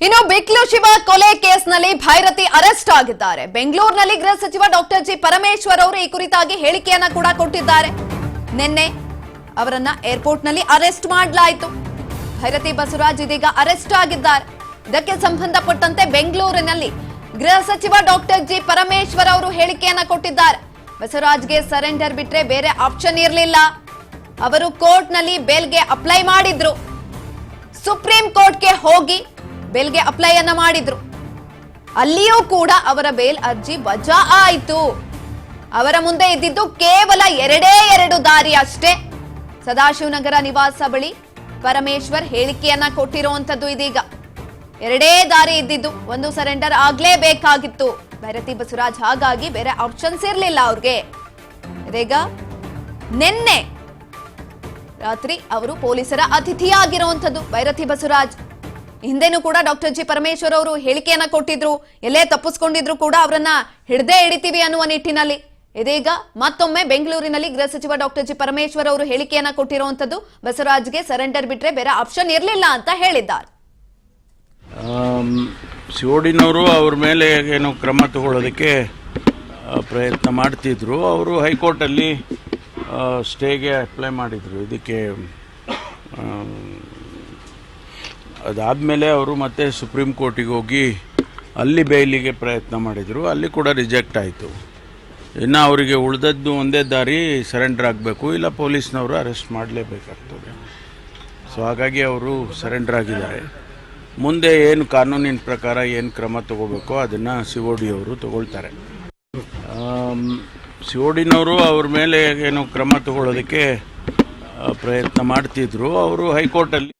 ಇನ್ನು ಬಿಕ್ಲು ಶಿವ ಕೊಲೆ ಕೇಸ್ನಲ್ಲಿ ಭೈರತಿ ಅರೆಸ್ಟ್ ಆಗಿದ್ದಾರೆ. ಬೆಂಗಳೂರಿನಲ್ಲಿ ಗೃಹ ಸಚಿವ ಡಾಕ್ಟರ್ ಜಿ ಪರಮೇಶ್ವರ್ ಅವರು ಈ ಕುರಿತಾಗಿ ಹೇಳಿಕೆಯನ್ನ ಕೂಡ ಕೊಟ್ಟಿದ್ದಾರೆ. ನಿನ್ನೆ ಅವರನ್ನ ಏರ್ಪೋರ್ಟ್ನಲ್ಲಿ ಅರೆಸ್ಟ್ ಮಾಡಲಾಯಿತು. ಭೈರತಿ ಬಸವರಾಜ್ ಇದೀಗ ಅರೆಸ್ಟ್ ಆಗಿದ್ದಾರೆ. ಇದಕ್ಕೆ ಸಂಬಂಧಪಟ್ಟಂತೆ ಬೆಂಗಳೂರಿನಲ್ಲಿ ಗೃಹ ಸಚಿವ ಡಾಕ್ಟರ್ ಜಿ ಪರಮೇಶ್ವರ್ ಅವರು ಹೇಳಿಕೆಯನ್ನ ಕೊಟ್ಟಿದ್ದಾರೆ. ಬಸವರಾಜ್ಗೆ ಸರೆಂಡರ್ ಬಿಟ್ರೆ ಬೇರೆ ಆಪ್ಷನ್ ಇರಲಿಲ್ಲ. ಅವರು ಕೋರ್ಟ್ನಲ್ಲಿ ಬೇಲ್ಗೆ ಅಪ್ಲೈ ಮಾಡಿದ್ರು. ಸುಪ್ರೀಂ ಕೋರ್ಟ್ಗೆ ಹೋಗಿ ಬೇಲ್ಗೆ ಅಪ್ಲೈ ಅನ್ನ ಮಾಡಿದ್ರು. ಅಲ್ಲಿಯೂ ಕೂಡ ಅವರ ಬೇಲ್ ಅರ್ಜಿ ವಜಾ ಆಯಿತು. ಅವರ ಮುಂದೆ ಇದ್ದಿದ್ದು ಕೇವಲ ಎರಡು ದಾರಿ ಅಷ್ಟೇ. ಸದಾಶಿವನಗರ ನಿವಾಸ ಬಳಿ ಪರಮೇಶ್ವರ್ ಹೇಳಿಕೆಯನ್ನ ಕೊಟ್ಟಿರುವಂತದ್ದು. ಇದೀಗ ಎರಡೇ ದಾರಿ ಇದ್ದಿದ್ದು, ಒಂದು ಸರೆಂಡರ್ ಆಗ್ಲೇಬೇಕಾಗಿತ್ತು ಭೈರತಿ ಬಸವರಾಜ್. ಹಾಗಾಗಿ ಬೇರೆ ಆಪ್ಷನ್ಸ್ ಇರಲಿಲ್ಲ ಅವ್ರಿಗೆ. ಇದೀಗ ನಿನ್ನೆ ರಾತ್ರಿ ಅವರು ಪೊಲೀಸರ ಅತಿಥಿಯಾಗಿರುವಂತದ್ದು ಭೈರತಿ ಬಸವರಾಜ್. ಹಿಂದೆನೂ ಕೂಡ ಡಾಕ್ಟರ್ ಜಿ ಪರಮೇಶ್ವರ್ ಅವರು ಹೇಳಿಕೆಯನ್ನ ಕೊಟ್ಟಿದ್ರು. ಎಲ್ಲೇ ತಪ್ಪಿಸ್ಕೊಂಡಿದ್ರು ಕೂಡ ಅವರನ್ನ ಹಿಡ್ದೇ ಹಿಡಿತೀವಿ ಅನ್ನುವ ನಿಟ್ಟಿನಲ್ಲಿ ಇದೀಗ ಮತ್ತೊಮ್ಮೆ ಬೆಂಗಳೂರಿನಲ್ಲಿ ಗೃಹ ಸಚಿವ ಡಾಕ್ಟರ್ ಜಿ ಪರಮೇಶ್ವರ್ ಅವರು ಹೇಳಿಕೆಯನ್ನ ಕೊಟ್ಟಿರುವಂತದ್ದು. ಬಸವರಾಜ್ಗೆ ಸರೆಂಡರ್ ಬಿಟ್ರೆ ಬೇರೆ ಆಪ್ಷನ್ ಇರಲಿಲ್ಲ ಅಂತ ಹೇಳಿದ್ದಾರೆ. ಸಿಒಡಿನವರು ಅವ್ರ ಮೇಲೆ ಏನು ಕ್ರಮ ತಗೊಳ್ಳೋದಕ್ಕೆ ಪ್ರಯತ್ನ ಮಾಡ್ತಿದ್ರು. ಅವರು ಹೈಕೋರ್ಟಲ್ಲಿ ಸ್ಟೇಗೆ ಅಪ್ಲೈ ಮಾಡಿದರು. ಇದಕ್ಕೆ ಅದಾದಮೇಲೆ ಅವರು ಮತ್ತೆ ಸುಪ್ರೀಂ ಕೋರ್ಟಿಗೆ ಹೋಗಿ ಅಲ್ಲಿ ಬೇಲಿಗೆ ಪ್ರಯತ್ನ ಮಾಡಿದರು. ಅಲ್ಲಿ ಕೂಡ ರಿಜೆಕ್ಟ್ ಆಯಿತು. ಇನ್ನು ಅವರಿಗೆ ಉಳಿದದ್ದು ಒಂದೇ ದಾರಿ, ಸರೆಂಡರ್ ಆಗಬೇಕು, ಇಲ್ಲ ಪೊಲೀಸ್ನವರು ಅರೆಸ್ಟ್ ಮಾಡಲೇಬೇಕಾಗ್ತದೆ. ಸೊ ಹಾಗಾಗಿ ಅವರು ಸರೆಂಡರ್ ಆಗಿದ್ದಾರೆ. ಮುಂದೆ ಏನು ಕಾನೂನಿನ ಪ್ರಕಾರ ಏನು ಕ್ರಮ ತಗೋಬೇಕೋ ಅದನ್ನು ಸಿಒಡಿ ಅವರು ತಗೊಳ್ತಾರೆ. ಸಿಒಡಿನವರು ಅವ್ರ ಮೇಲೆ ಏನು ಕ್ರಮ ತಗೊಳ್ಳೋದಕ್ಕೆ ಪ್ರಯತ್ನ ಮಾಡ್ತಿದ್ರು. ಅವರು ಹೈಕೋರ್ಟಲ್ಲಿ